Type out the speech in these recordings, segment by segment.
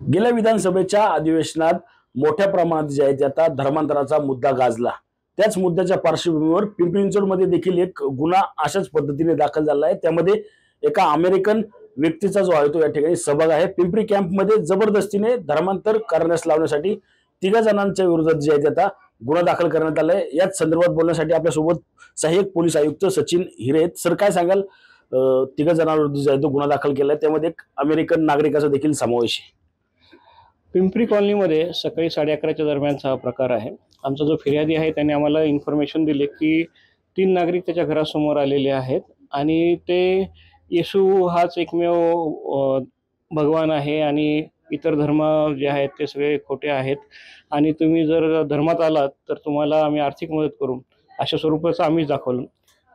गेल्या विधानसभेच्या अधिवेशनात मोठ्या प्रमाणात जे आहे ते आता धर्मांतराचा मुद्दा गाजला। त्याच मुद्द्याच्या पार्श्वभूमीवर पिंपरी चिंचवडमध्ये देखील एक गुन्हा अशाच पद्धतीने दाखल झाला आहे। त्यामध्ये एका अमेरिकन व्यक्तीचा जो आहे तो या ठिकाणी सहभाग आहे। पिंपरी कॅम्पमध्ये जबरदस्तीने धर्मांतर करण्यास लावण्यासाठी 3 जणांच्या विरोधात जे आहे ते आता गुन्हा दाखल करण्यात आलाय। याच संदर्भात बोलण्यासाठी आपल्या सोबत सहाय्यक पोलीस आयुक्त सचिन हिरे आहेत। सर, काय सांगाल? 3 जणांविरुद्ध जो आहे तो गुन्हा दाखल केलाय, त्यामध्ये एक अमेरिकन नागरिकाचा देखील समावेश आहे। पिंपरी कॉलनीमध्ये सकाळी 11:30च्या दरम्यानचा हा प्रकार आहे। आमचा जो फिर्यादी आहे त्याने आम्हाला इन्फॉर्मेशन दिली की 3 नागरिक त्याच्या घरासमोर आलेले आहेत आणि ते येशू हाच एकमेव भगवान आहे आणि इतर धर्म जे आहेत ते सगळे खोटे आहेत आणि तुम्ही जर धर्मात आलात तर तुम्हाला आम्ही आर्थिक मदत करू, अशा स्वरूपाचं आम्हीच दाखवलं।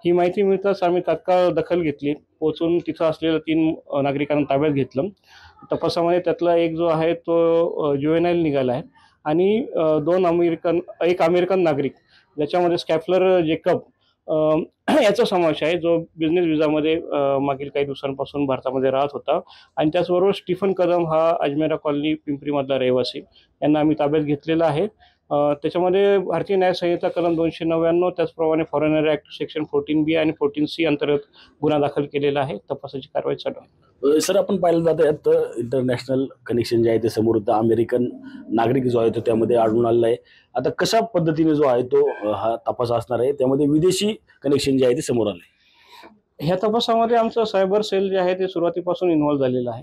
ही माहिती मिळताच आम्ही तात्काळ दखल घेतली। पोहोचून तिथं असलेल्या 3 नागरिकांना ताब्यात घेतलं। तपासामध्ये त्यातला एक जो आहे तो ज्युव्हेनाइल निघाला आहे आणि एक अमेरिकन नागरिक ज्याच्यामध्ये स्कॅफलर जेकब याचा समावेश आहे, जो बिझनेस विजामध्ये मागील काही दिवसांपासून भारतामध्ये राहत होता। आणि त्याचबरोबर स्टीफन कदम हा अजमेरा कॉलनी पिंपरीमधला रहिवासी, यांना आम्ही ताब्यात घेतलेला आहे। त्याच्यामध्ये भारतीय न्याय संहिता कलम 299, त्याचप्रमाणे फॉरेनर ॲक्ट सेक्शन 14B आणि 14C अंतर्गत गुन्हा दाखल केलेला आहे। तपासाची कारवाई चालू आहे। सर, आपण पाहिलं जातं यात इंटरनॅशनल कनेक्शन जे आहे ते समोर होतं, अमेरिकन नागरिक जो आहे तो त्यामध्ये आढळून आलेला आहे। आता कशा पद्धतीने जो आहे तो हा तपास असणार आहे, त्यामध्ये विदेशी कनेक्शन जे आहे ते समोर आले। ह्या तपासामध्ये आमचं सायबर सेल जे आहे ते सुरुवातीपासून इन्व्हॉल्व झालेलं आहे।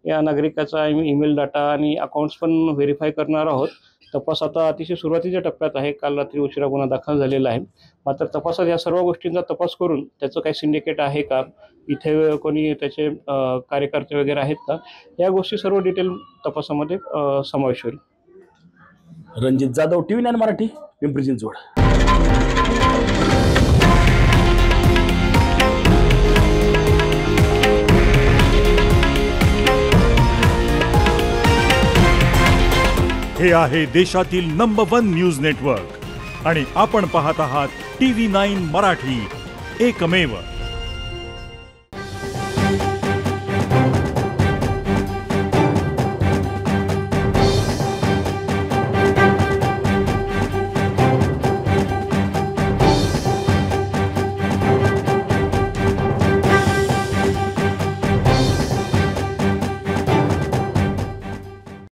या नागरिकाचा ईमेल डाटा आणि अकाउंट्स पण व्हेरीफाय करणार आहोत। तपास आता अतिशय सुरुवातीच्या टप्प्यात आहे। काल रात्री उशिरा गुन्हा दाखल झालेला आहे। मात्र तपासात या सर्व गोष्टींचा तपास करून त्याचं काही सिंडिकेट आहे का, इथे कोणी त्याचे कार्यकर्ते वगैरे आहेत का, या गोष्टी सर्व डिटेल तपासामध्ये समावेश होईल। रणजित जाधव, TV9 मराठी, पिंपरी चिंचवड। हे आहे देशातील नंबर 1 न्यूज नेटवर्क आणि आपण पाहत आहात TV9 मराठी, एकमेव।